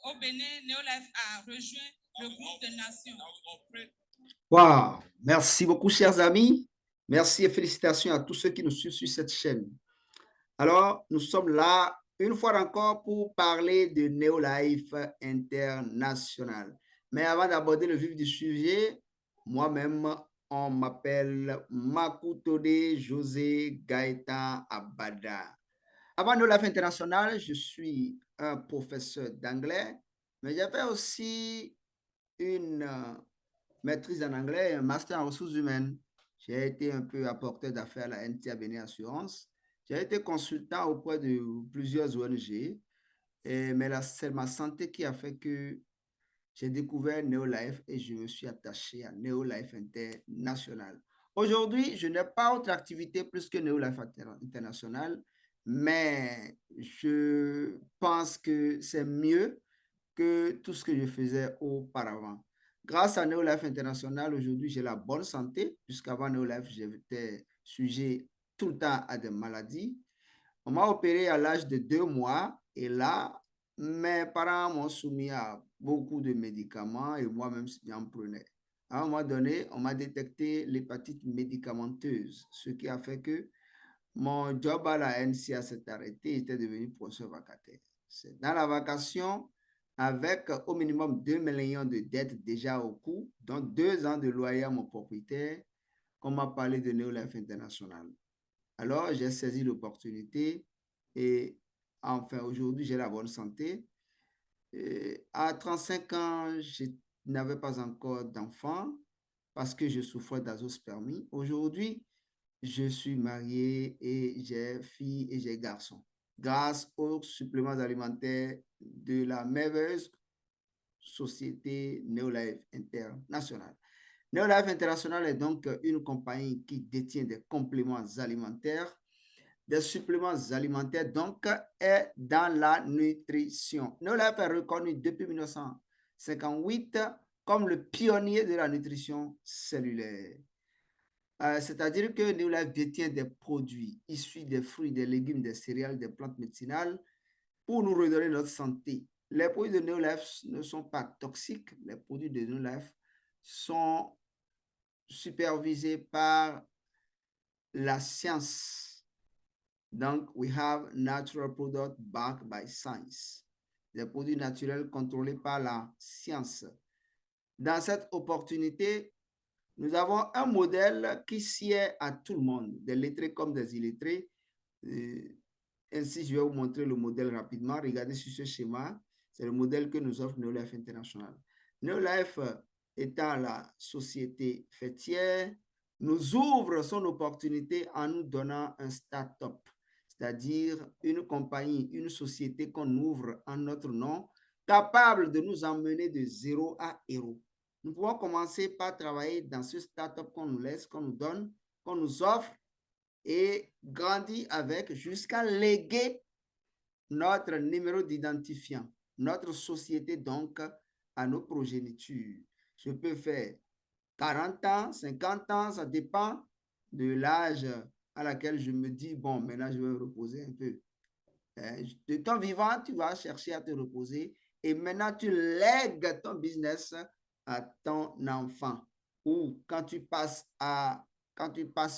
Au Bénin, Neolife a rejoint le groupe de nations. Wow! Merci beaucoup, chers amis. Merci et félicitations à tous ceux qui nous suivent sur cette chaîne. Alors, nous sommes là une fois encore pour parler de Neolife International. Mais avant d'aborder le vif du sujet, moi-même, on m'appelle Makutode José Gaëtan Abada. Avant Neolife International, je suis un professeur d'anglais, mais j'ai fait aussi une maîtrise en anglais et un master en ressources humaines. J'ai été un peu apporteur d'affaires à la NTA Bénin Assurance. J'ai été consultant auprès de plusieurs ONG, mais c'est ma santé qui a fait que j'ai découvert Neolife et je me suis attaché à Neolife International. Aujourd'hui, je n'ai pas autre activité plus que Neolife International, mais je pense que c'est mieux que tout ce que je faisais auparavant. Grâce à Neolife International, aujourd'hui, j'ai la bonne santé, puisqu'avant Neolife, j'étais sujet tout le temps à des maladies. On m'a opéré à l'âge de 2 mois et là, mes parents m'ont soumis à beaucoup de médicaments et moi-même, j'en prenais. À un moment donné, on m'a détecté l'hépatite médicamenteuse, ce qui a fait que mon job à la NCA s'est arrêté, j'étais devenu professeur vacataire. C'est dans la vacation, avec au minimum 2 millions de dettes déjà au cours, dont 2 ans de loyer à mon propriétaire, qu'on m'a parlé de Neolife International. Alors, j'ai saisi l'opportunité et enfin, aujourd'hui, j'ai la bonne santé. Et à 35 ans, je n'avais pas encore d'enfant parce que je souffrais d'azoospermie. Aujourd'hui, je suis marié et j'ai fille et j'ai garçon. Grâce aux suppléments alimentaires de la merveilleuse société Neolife International. Neolife International est donc une compagnie qui détient des compléments alimentaires, des suppléments alimentaires, donc est dans la nutrition. Neolife est reconnu depuis 1958 comme le pionnier de la nutrition cellulaire. C'est-à-dire que Neolife détient des produits issus des fruits, des légumes, des céréales, des plantes médicinales pour nous redonner notre santé. Les produits de Neolife ne sont pas toxiques. Les produits de Neolife sont supervisés par la science. Donc, we have natural products backed by science. Des produits naturels contrôlés par la science. Dans cette opportunité, nous avons un modèle qui sied à tout le monde, des lettrés comme des illettrés. Ainsi, je vais vous montrer le modèle rapidement. Regardez sur ce schéma. C'est le modèle que nous offre Neolife International. Neolife étant la société fêtière, nous ouvre son opportunité en nous donnant un start-up, c'est-à-dire une compagnie, une société qu'on ouvre en notre nom, capable de nous emmener de 0 à héros. Nous pouvons commencer par travailler dans ce start-up qu'on nous laisse, qu'on nous donne, qu'on nous offre et grandir avec jusqu'à léguer notre numéro d'identifiant, notre société donc à nos progénitures. Je peux faire 40 ans, 50 ans, ça dépend de l'âge à laquelle je me dis, bon, maintenant je vais me reposer un peu. De ton vivant, tu vas chercher à te reposer et maintenant tu lègues ton business à ton enfant. Ou quand tu passes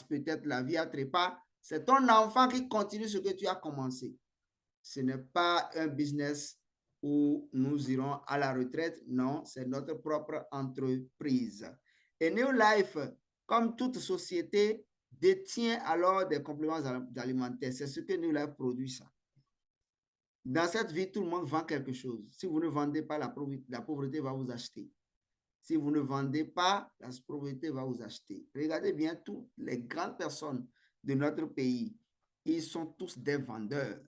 peut-être la vie à trépas, c'est ton enfant qui continue ce que tu as commencé. Ce n'est pas un business où nous irons à la retraite. Non, c'est notre propre entreprise. Et Neolife, comme toute société, détient alors des compléments alimentaires. C'est ce que Neolife produit, ça. Dans cette vie, tout le monde vend quelque chose. Si vous ne vendez pas, la pauvreté va vous acheter. Si vous ne vendez pas, la pauvreté va vous acheter. Regardez bien toutes les grandes personnes de notre pays. Ils sont tous des vendeurs.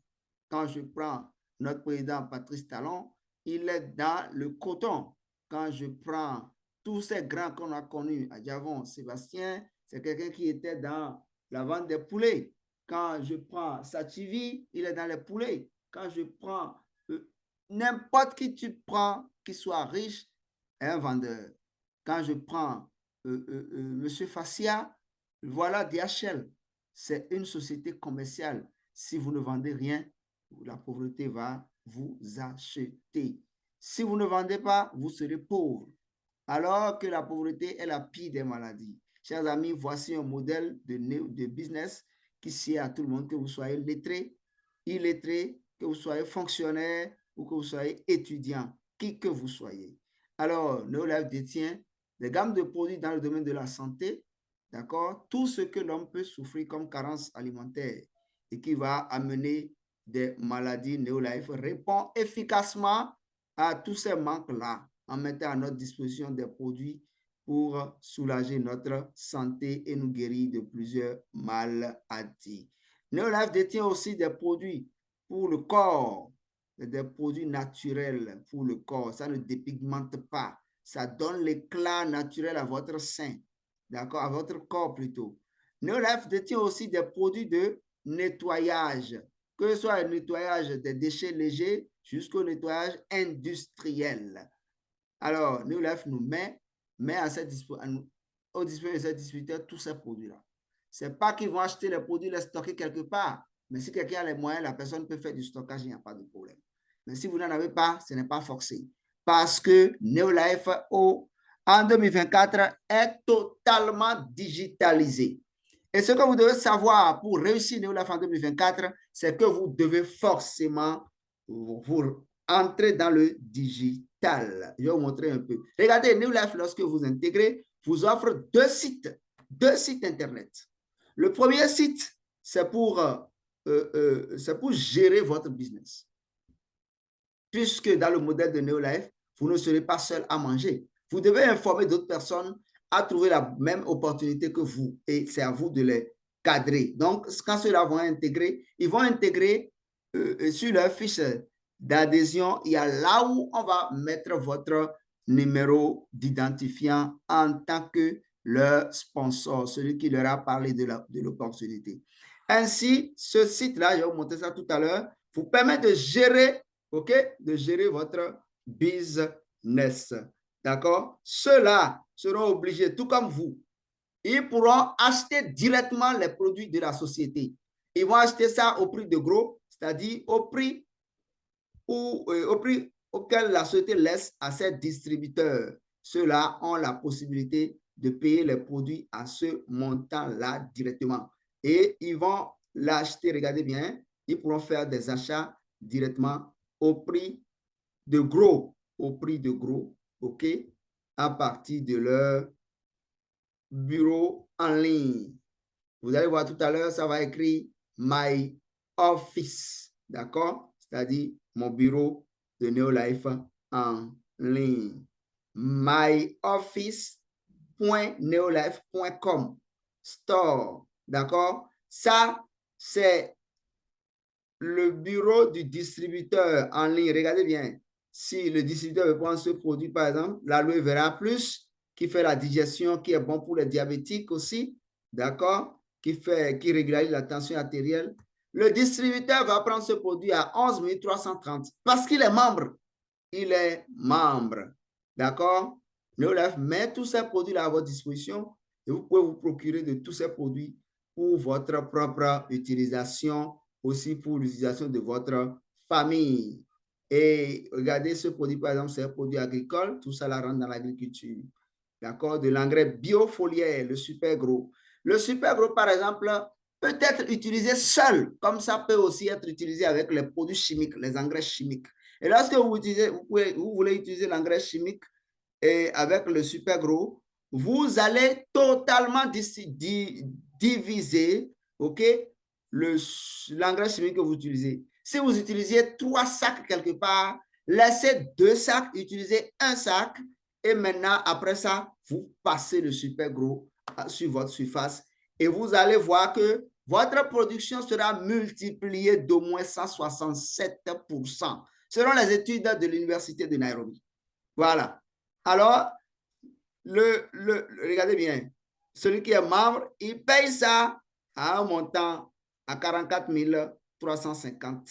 Quand je prends notre président Patrice Talon, il est dans le coton. Quand je prends tous ces grands qu'on a connus à Diavon, Sébastien, c'est quelqu'un qui était dans la vente des poulets. Quand je prends Sativi, il est dans les poulets. Quand je prends n'importe qui tu prends, qui soit riche, est un vendeur. Quand je prends Monsieur Fassia, voilà DHL. C'est une société commerciale. Si vous ne vendez rien, La pauvreté va vous acheter. Si vous ne vendez pas, vous serez pauvre. Alors que la pauvreté est la pire des maladies. Chers amis, voici un modèle de business qui sied à tout le monde, que vous soyez lettré, illettré, que vous soyez fonctionnaire ou que vous soyez étudiant, qui que vous soyez. Alors, Neolife détient des gammes de produits dans le domaine de la santé, d'accord? Tout ce que l'homme peut souffrir comme carence alimentaire et qui va amener des maladies. Neolife répond efficacement à tous ces manques-là en mettant à notre disposition des produits pour soulager notre santé et nous guérir de plusieurs maladies. Neolife détient aussi des produits pour le corps, des produits naturels pour le corps. Ça ne dépigmente pas. Ça donne l'éclat naturel à votre sein, d'accord, à votre corps plutôt. Neolife détient aussi des produits de nettoyage, que ce soit le nettoyage des déchets légers jusqu'au nettoyage industriel. Alors, Neolife nous met au disposition de ces distributeurs tous ces produits-là. Ce n'est pas qu'ils vont acheter les produits, les stocker quelque part. Mais si quelqu'un a les moyens, la personne peut faire du stockage, il n'y a pas de problème. Mais si vous n'en avez pas, ce n'est pas forcé. Parce que Neolife, en 2024, est totalement digitalisé. Et ce que vous devez savoir pour réussir Neolife en 2024, c'est que vous devez forcément vous entrer dans le digital. Je vais vous montrer un peu. Regardez, Neolife, lorsque vous intégrez, vous offre deux sites Internet. Le premier site, c'est pour gérer votre business. Puisque dans le modèle de Neolife, vous ne serez pas seul à manger. Vous devez informer d'autres personnes à trouver la même opportunité que vous et c'est à vous de les cadrer. Donc, quand ceux-là vont intégrer, ils vont intégrer sur leur fiche d'adhésion, il y a là où on va mettre votre numéro d'identifiant en tant que leur sponsor, celui qui leur a parlé de l'opportunité. Ainsi, ce site-là, je vais vous montrer ça tout à l'heure, vous permet de gérer, OK, de gérer votre business. D'accord? Ceux-là seront obligés, tout comme vous, ils pourront acheter directement les produits de la société. Ils vont acheter ça au prix de gros, c'est-à-dire au prix auquel la société laisse à ses distributeurs. Ceux-là ont la possibilité de payer les produits à ce montant-là directement. Et ils vont l'acheter, regardez bien, ils pourront faire des achats directement au prix de gros, OK, à partir de leur bureau en ligne. Vous allez voir tout à l'heure, ça va écrire My Office, d'accord? C'est-à-dire mon bureau de Neolife en ligne. myoffice.neolife.com store, d'accord? Ça, c'est le bureau du distributeur en ligne. Regardez bien, si le distributeur veut prendre ce produit, par exemple, l'aloe vera plus, qui fait la digestion, qui est bon pour les diabétiques aussi, d'accord? Qui régularise la tension artérielle. Le distributeur va prendre ce produit à 11 330 parce qu'il est membre. Il est membre. D'accord? Neolife met tous ces produits-là à votre disposition et vous pouvez vous procurer de tous ces produits pour votre propre utilisation, aussi pour l'utilisation de votre famille. Et regardez ce produit, par exemple, c'est un produit agricole, tout ça la rentre dans l'agriculture. D'accord? De l'engrais biofoliaire, le super gros. Le super gros, par exemple, peut être utilisé seul, comme ça peut aussi être utilisé avec les produits chimiques, les engrais chimiques. Et lorsque vous voulez utiliser l'engrais chimique et avec le super gros, vous allez totalement diviser, OK, l'engrais chimique que vous utilisez. Si vous utilisez 3 sacs quelque part, laissez 2 sacs, utilisez un sac et maintenant, après ça, vous passez le super gros sur votre surface et vous allez voir que votre production sera multipliée d'au moins 167%, selon les études de l'Université de Nairobi. Voilà. Alors, regardez bien, celui qui est membre, il paye ça à un montant à 44 350.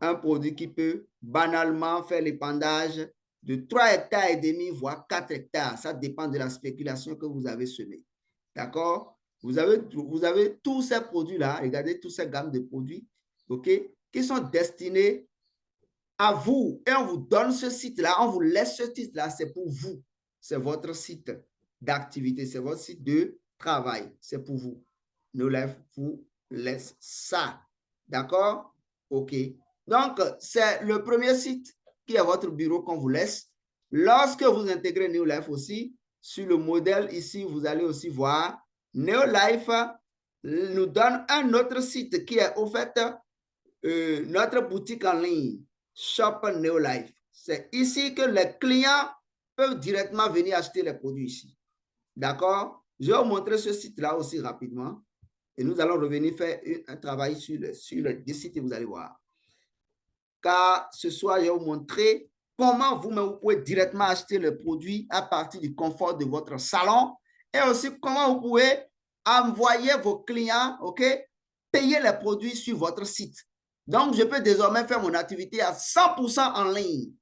Un produit qui peut banalement faire l'épandage de 3 hectares et demi, voire 4 hectares. Ça dépend de la spéculation que vous avez semée. D'accord? Vous avez tous ces produits-là, regardez toutes ces gammes de produits, OK, qui sont destinés à vous. Et on vous donne ce site-là, on vous laisse ce site-là, c'est pour vous. C'est votre site d'activité, c'est votre site de travail, c'est pour vous. New Life vous laisse ça. D'accord? OK. Donc, c'est le premier site qui est votre bureau qu'on vous laisse. Lorsque vous intégrez New Life aussi, sur le modèle ici, vous allez aussi voir New Life nous donne un autre site qui est au fait notre boutique en ligne, Shop New Life. C'est ici que les clients peuvent directement venir acheter les produits ici. D'accord? Je vais vous montrer ce site-là aussi rapidement. Et nous allons revenir faire un travail sur le site et vous allez voir. Car ce soir, je vais vous montrer comment vous pouvez directement acheter le produit à partir du confort de votre salon et aussi comment vous pouvez envoyer vos clients, OK, payer les produits sur votre site. Donc, je peux désormais faire mon activité à 100% en ligne.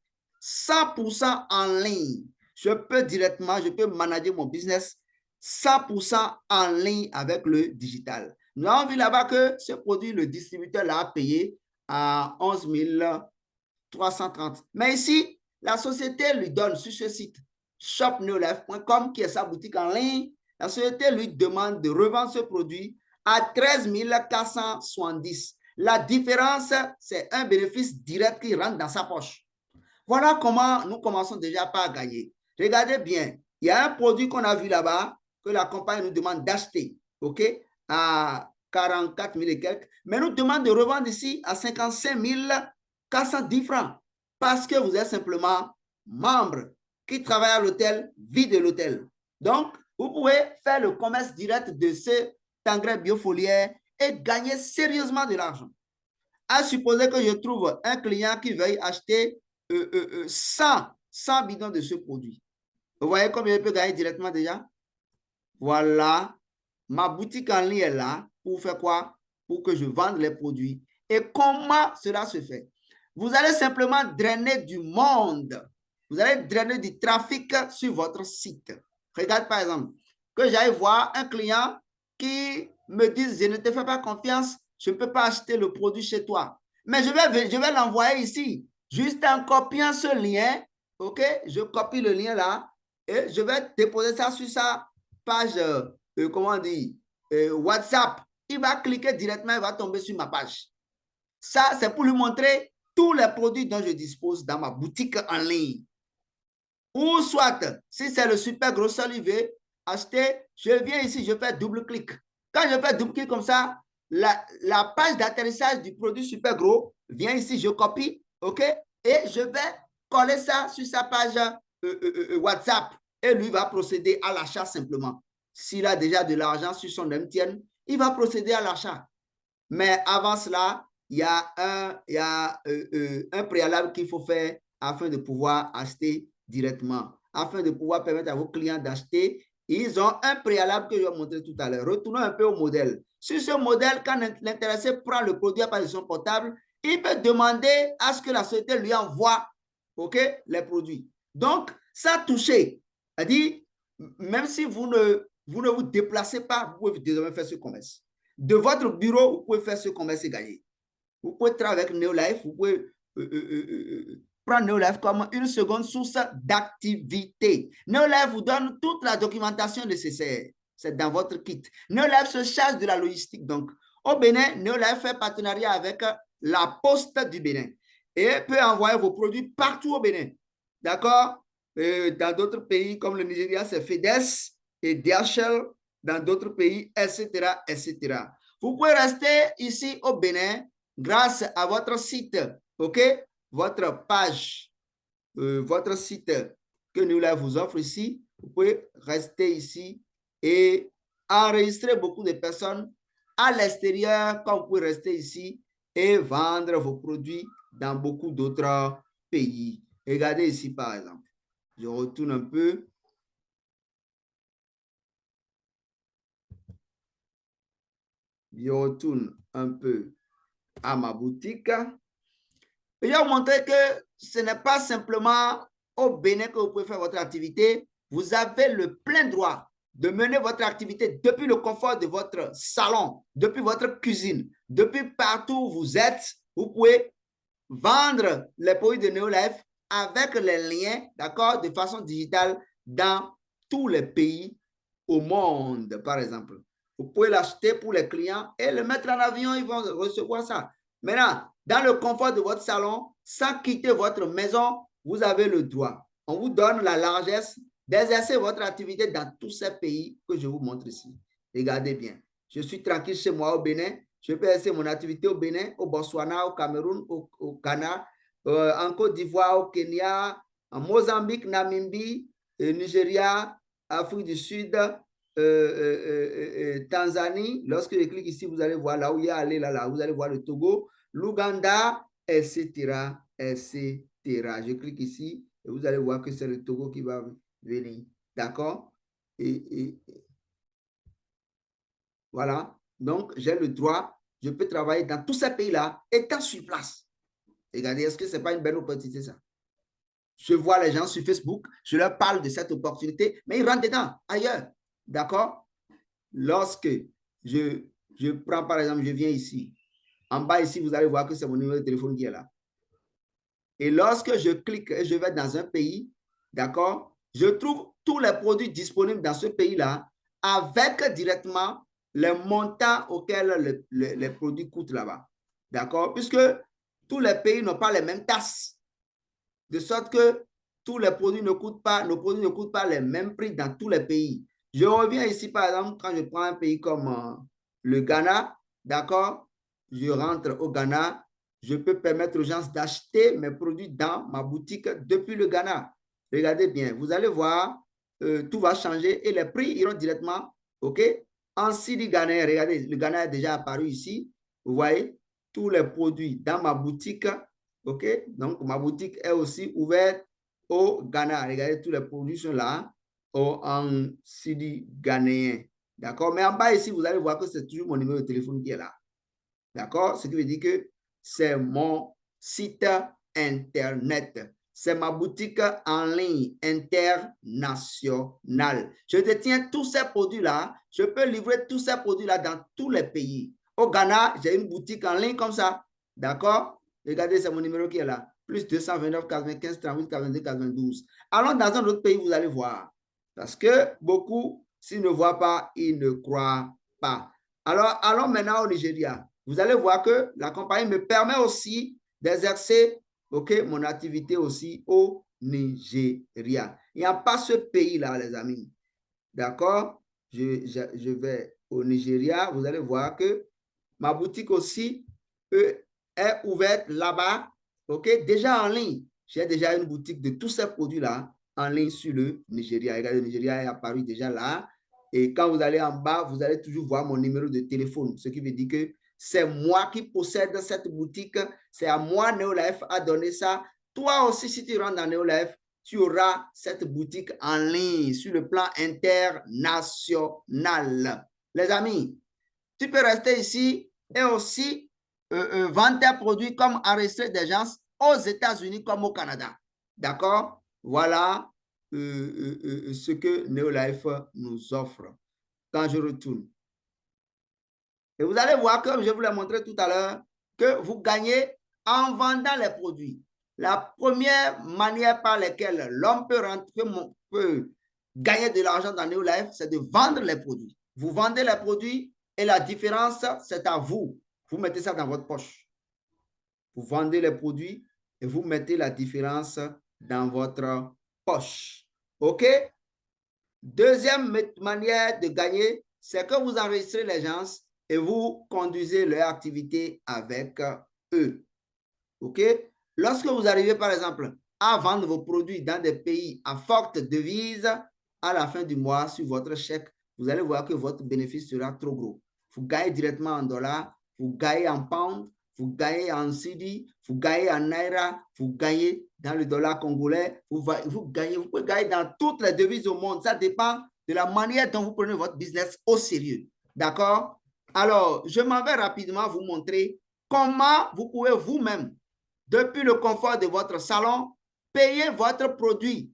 100% en ligne. Je peux manager mon business 100% en ligne avec le digital. Nous avons vu là-bas que ce produit, le distributeur l'a payé à 11 330. Mais ici, la société lui donne sur ce site shopnewlife.com, qui est sa boutique en ligne, la société lui demande de revendre ce produit à 13 470. La différence, c'est un bénéfice direct qui rentre dans sa poche. Voilà comment nous commençons déjà par gagner. Regardez bien, il y a un produit qu'on a vu là-bas que la compagnie nous demande d'acheter, OK, à 44 000 et quelques, mais nous demande de revendre ici à 55 410 francs parce que vous êtes simplement membre qui travaille à l'hôtel, vit de l'hôtel. Donc, vous pouvez faire le commerce direct de ce engrais biofoliaire et gagner sérieusement de l'argent. À supposer que je trouve un client qui veuille acheter 100 bidons de ce produit. Vous voyez combien je peux gagner directement déjà? Voilà, ma boutique en ligne est là pour faire quoi? Pour que je vende les produits. Et comment cela se fait? Vous allez simplement drainer du monde. Vous allez drainer du trafic sur votre site. Regarde par exemple, que j'aille voir un client qui me dise, je ne te fais pas confiance, je ne peux pas acheter le produit chez toi. Mais je vais l'envoyer ici, juste en copiant ce lien. OK? Je copie le lien là et je vais déposer ça sur sa page, comment on dit, WhatsApp. Il va cliquer directement, il va tomber sur ma page. Ça, c'est pour lui montrer tous les produits dont je dispose dans ma boutique en ligne. Ou soit, si c'est le super gros olivier, acheter, je viens ici, je fais double clic. Quand je fais double clic comme ça, la page d'atterrissage du produit super gros vient ici, je copie, OK? Et je vais coller ça sur sa page WhatsApp. Et lui va procéder à l'achat simplement. S'il a déjà de l'argent sur son MTN, il va procéder à l'achat. Mais avant cela, il y a un préalable qu'il faut faire afin de pouvoir acheter directement. Afin de pouvoir permettre à vos clients d'acheter, ils ont un préalable que je vais montrer tout à l'heure. Retournons un peu au modèle. Sur ce modèle, quand l'intéressé prend le produit à partir de son portable, il peut demander à ce que la société lui envoie, OK, les produits. Donc, ça touché. C'est-à-dire, même si vous ne vous déplacez pas, vous pouvez désormais faire ce commerce. De votre bureau, vous pouvez faire ce commerce et gagner. Vous pouvez travailler avec NeoLife, vous pouvez prendre NeoLife comme une seconde source d'activité. NeoLife vous donne toute la documentation nécessaire. C'est dans votre kit. NeoLife se charge de la logistique. Donc, au Bénin, NeoLife fait partenariat avec la Poste du Bénin et peut envoyer vos produits partout au Bénin. D'accord? Dans d'autres pays comme le Nigeria, c'est FedEx et DHL. Dans d'autres pays, etc., etc. Vous pouvez rester ici au Bénin grâce à votre site, OK? Votre page, votre site que nous vous offre ici. Vous pouvez rester ici et enregistrer beaucoup de personnes à l'extérieur, quand vous pouvez rester ici et vendre vos produits dans beaucoup d'autres pays. Regardez ici, par exemple. Je retourne un peu. Je retourne un peu à ma boutique. Je vais vous montrer que ce n'est pas simplement au Bénin que vous pouvez faire votre activité. Vous avez le plein droit de mener votre activité depuis le confort de votre salon, depuis votre cuisine, depuis partout où vous êtes. vous pouvez vendre les produits de Neolife avec les liens, d'accord, de façon digitale dans tous les pays au monde, par exemple. Vous pouvez l'acheter pour les clients et le mettre en avion, ils vont recevoir ça. Maintenant, dans le confort de votre salon, sans quitter votre maison, vous avez le droit. On vous donne la largesse d'exercer votre activité dans tous ces pays que je vous montre ici. Regardez bien. Je suis tranquille chez moi au Bénin. Je peux exercer mon activité au Bénin, au Botswana, au Cameroun, au Ghana, en Côte d'Ivoire, au Kenya, en Mozambique, Namibie, Nigeria, Afrique du Sud, Tanzanie. Lorsque je clique ici, vous allez voir là où il y a allé, là, vous allez voir le Togo, l'Ouganda, etc., etc. Je clique ici et vous allez voir que c'est le Togo qui va venir. D'accord? Et voilà. Donc, j'ai le droit, je peux travailler dans tous ces pays-là, étant sur place. Regardez, est-ce que ce n'est pas une belle opportunité, ça? Je vois les gens sur Facebook, je leur parle de cette opportunité, mais ils rentrent dedans, ailleurs. D'accord? Lorsque je prends, par exemple, je viens ici. En bas ici, vous allez voir que c'est mon numéro de téléphone qui est là. Et lorsque je clique et je vais dans un pays, d'accord, je trouve tous les produits disponibles dans ce pays-là avec directement les montants auxquels les produits coûtent là-bas. D'accord? Puisque tous les pays n'ont pas les mêmes tasses. De sorte que tous les produits ne coûtent pas, nos produits ne coûtent pas les mêmes prix dans tous les pays. Je reviens ici, par exemple, quand je prends un pays comme le Ghana, d'accord? Je rentre au Ghana, je peux permettre aux gens d'acheter mes produits dans ma boutique depuis le Ghana. Regardez bien, vous allez voir, tout va changer et les prix iront directement, OK? En cedi ghanéen, regardez, le Ghana est déjà apparu ici. Vous voyez, tous les produits dans ma boutique, OK? Donc, ma boutique est aussi ouverte au Ghana. Regardez, tous les produits sont là en cedi ghanéen. D'accord? Mais en bas ici, vous allez voir que c'est toujours mon numéro de téléphone qui est là. D'accord? Ce qui veut dire que c'est mon site Internet. C'est ma boutique en ligne internationale. Je détiens tous ces produits-là. Je peux livrer tous ces produits-là dans tous les pays. Au Ghana, j'ai une boutique en ligne comme ça. D'accord? Regardez, c'est mon numéro qui est là. Plus 229 95 38 82 92. Allons dans un autre pays, vous allez voir. Parce que beaucoup, s'ils ne voient pas, ils ne croient pas. Alors, allons maintenant au Nigeria. Vous allez voir que la compagnie me permet aussi d'exercer mon activité aussi au Nigeria. Il n'y a pas ce pays-là, les amis. D'accord? Je vais au Nigeria. Vous allez voir que ma boutique aussi est ouverte là-bas. OK? Déjà en ligne. J'ai déjà une boutique de tous ces produits-là en ligne sur le Nigeria. Regardez, le Nigeria est apparu déjà là. Et quand vous allez en bas, vous allez toujours voir mon numéro de téléphone. Ce qui veut dire que c'est moi qui possède cette boutique. C'est à moi, Neolife, à donner ça. Toi aussi, si tu rentres dans Neolife, tu auras cette boutique en ligne sur le plan international. Les amis, tu peux rester ici et aussi vendre tes produits comme enregistrer des gens aux États-Unis comme au Canada. D'accord? Voilà ce que Neolife nous offre. Quand je retourne. Et vous allez voir, comme je vous l'ai montré tout à l'heure, que vous gagnez en vendant les produits. La première manière par laquelle l'homme peut gagner de l'argent dans Neolife, c'est de vendre les produits. Vous vendez les produits et la différence, c'est à vous. Vous mettez ça dans votre poche. Vous vendez les produits et vous mettez la différence dans votre poche. OK? Deuxième manière de gagner, c'est que vous enregistrez les gens et vous conduisez leur activité avec eux. OK? Lorsque vous arrivez, par exemple, à vendre vos produits dans des pays à forte devise, à la fin du mois, sur votre chèque, vous allez voir que votre bénéfice sera trop gros. Vous gagnez directement en dollars, vous gagnez en pounds, vous gagnez en cedi, vous gagnez en naira, vous gagnez dans le dollar congolais, vous pouvez gagner dans toutes les devises au monde. Ça dépend de la manière dont vous prenez votre business au sérieux. D'accord? Alors, je m'en vais rapidement vous montrer comment vous pouvez vous-même, depuis le confort de votre salon, payer votre produit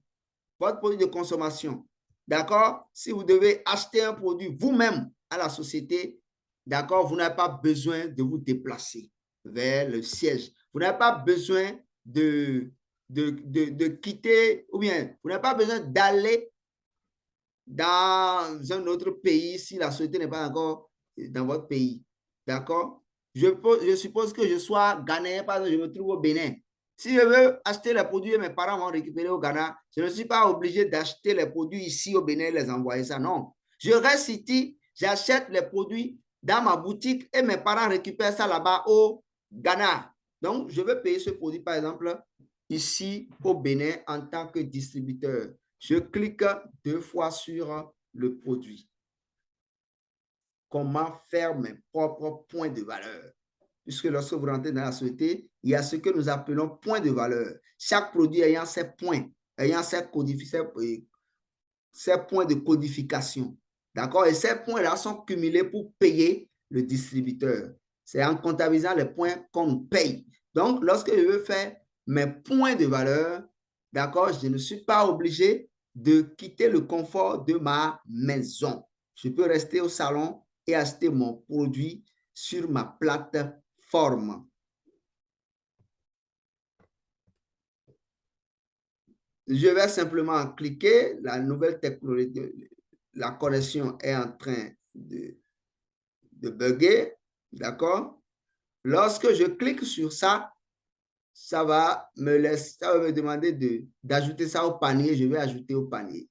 de consommation. D'accord? Si vous devez acheter un produit vous-même à la société, d'accord, vous n'avez pas besoin de vous déplacer. vers le siège. Vous n'avez pas besoin de quitter, ou bien vous n'avez pas besoin d'aller dans un autre pays si la société n'est pas encore dans votre pays. D'accord? Je suppose que je sois Ghanéen, par exemple, je me trouve au Bénin. Si je veux acheter les produits et mes parents vont récupérer au Ghana, je ne suis pas obligé d'acheter les produits ici au Bénin et les envoyer ça. Non. Je reste ici, j'achète les produits dans ma boutique et mes parents récupèrent ça là-bas au Ghana. Donc, je veux payer ce produit, par exemple, ici au Bénin en tant que distributeur. Je clique 2 fois sur le produit. Comment faire mes propres points de valeur? Puisque lorsque vous rentrez dans la société, il y a ce que nous appelons points de valeur. Chaque produit ayant ses points, ayant ses points de codification. D'accord? Et ces points-là sont cumulés pour payer le distributeur. C'est en comptabilisant les points qu'on paye. Donc, lorsque je veux faire mes points de valeur, d'accord, je ne suis pas obligé de quitter le confort de ma maison. Je peux rester au salon et acheter mon produit sur ma plateforme. Je vais simplement cliquer. La nouvelle technologie, la connexion est en train de bugger. D'accord? Lorsque je clique sur ça, ça va me demander d'ajouter ça au panier. Je vais ajouter au panier.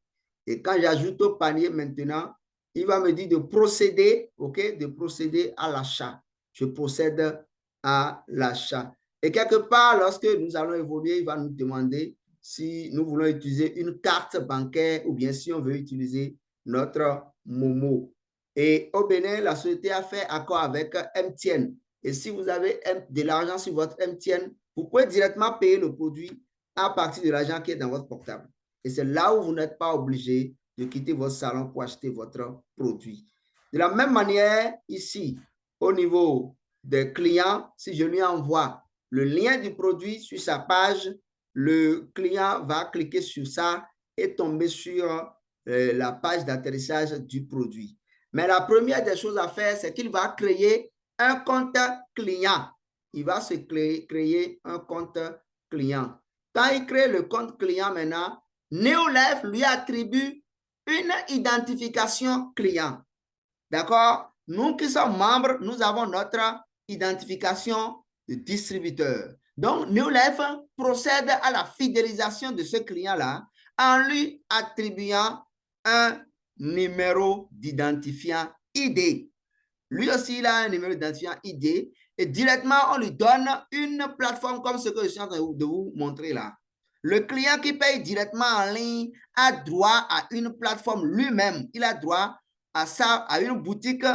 Et quand j'ajoute au panier maintenant, il va me dire de procéder, OK, de procéder à l'achat. Je procède à l'achat. Et quelque part, lorsque nous allons évoluer, il va nous demander si nous voulons utiliser une carte bancaire ou bien si on veut utiliser notre Momo. Et au Bénin, la société a fait accord avec MTN. Et si vous avez de l'argent sur votre MTN, vous pouvez directement payer le produit à partir de l'argent qui est dans votre portable. Et c'est là où vous n'êtes pas obligé de quitter votre salon pour acheter votre produit. De la même manière, ici, au niveau des clients, si je lui envoie le lien du produit sur sa page, le client va cliquer sur ça et tomber sur la page d'atterrissage du produit. Mais la première des choses à faire, c'est qu'il va créer un compte client. Il va se créer un compte client. Quand il crée le compte client maintenant, Neolife lui attribue une identification client. D'accord? Nous qui sommes membres, nous avons notre identification de distributeur. Donc, Neolife procède à la fidélisation de ce client-là en lui attribuant un numéro d'identifiant ID. Lui aussi, il a un numéro d'identifiant ID et directement, on lui donne une plateforme comme ce que je suis en train de vous montrer là. Le client qui paye directement en ligne a droit à une plateforme lui-même. Il a droit à ça, à une boutique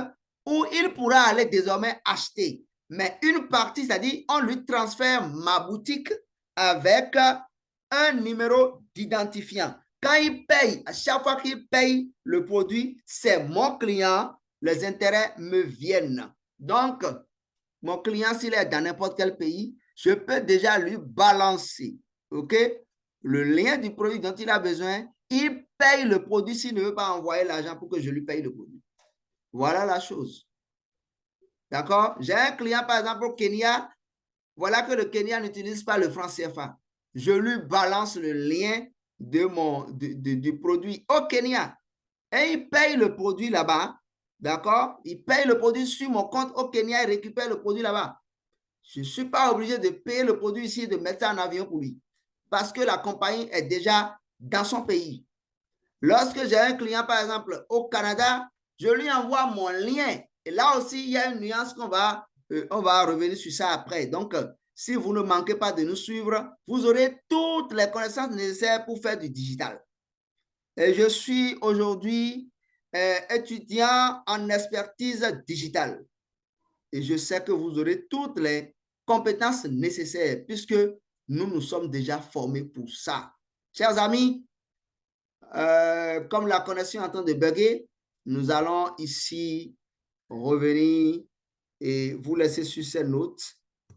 où il pourra aller désormais acheter. Mais une partie, c'est-à-dire, on lui transfère ma boutique avec un numéro d'identifiant. Quand il paye, à chaque fois qu'il paye le produit, c'est mon client, les intérêts me viennent. Donc, mon client, s'il est dans n'importe quel pays, je peux déjà lui balancer, OK, le lien du produit dont il a besoin. Il paye le produit s'il ne veut pas envoyer l'argent pour que je lui paye le produit. Voilà la chose. D'accord? J'ai un client, par exemple, au Kenya. Voilà que le Kenya n'utilise pas le franc CFA. Je lui balance le lien du produit au Kenya. Et il paye le produit là-bas. D'accord? Il paye le produit sur mon compte au Kenya et récupère le produit là-bas. Je ne suis pas obligé de payer le produit ici et de mettre ça en avion pour lui. Parce que la compagnie est déjà dans son pays. Lorsque j'ai un client, par exemple, au Canada, je lui envoie mon lien. Et là aussi, il y a une nuance qu'on va, on va revenir sur ça après. Donc, si vous ne manquez pas de nous suivre, vous aurez toutes les connaissances nécessaires pour faire du digital. Et je suis aujourd'hui étudiant en expertise digitale. Et je sais que vous aurez toutes les compétences nécessaires puisque nous nous sommes déjà formés pour ça. Chers amis, comme la connexion est en train de bugger, nous allons ici revenir et vous laisser sur ces notes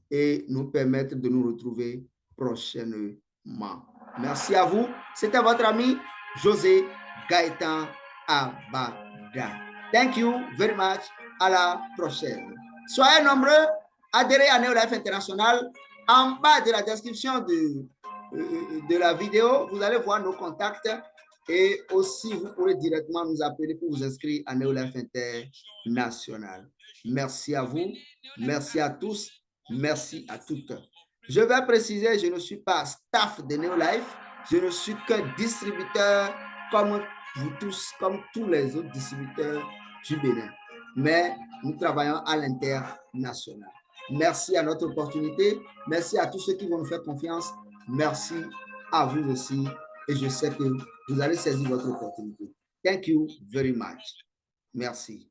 et nous permettre de nous retrouver prochainement. Merci à vous. C'était votre ami José Gaëtan Abada. Thank you very much. À la prochaine. Soyez nombreux adhérer à Neolife International. En bas de la description de la vidéo, vous allez voir nos contacts et aussi vous pourrez directement nous appeler pour vous inscrire à Neolife International. Merci à vous, merci à tous, merci à toutes. Je vais préciser, je ne suis pas staff de Neolife, je ne suis que distributeur comme vous tous, comme tous les autres distributeurs du Bénin. Mais nous travaillons à l'international. Merci à notre opportunité. Merci à tous ceux qui vont nous faire confiance. Merci à vous aussi. Et je sais que vous allez saisir votre opportunité. Thank you very much. Merci.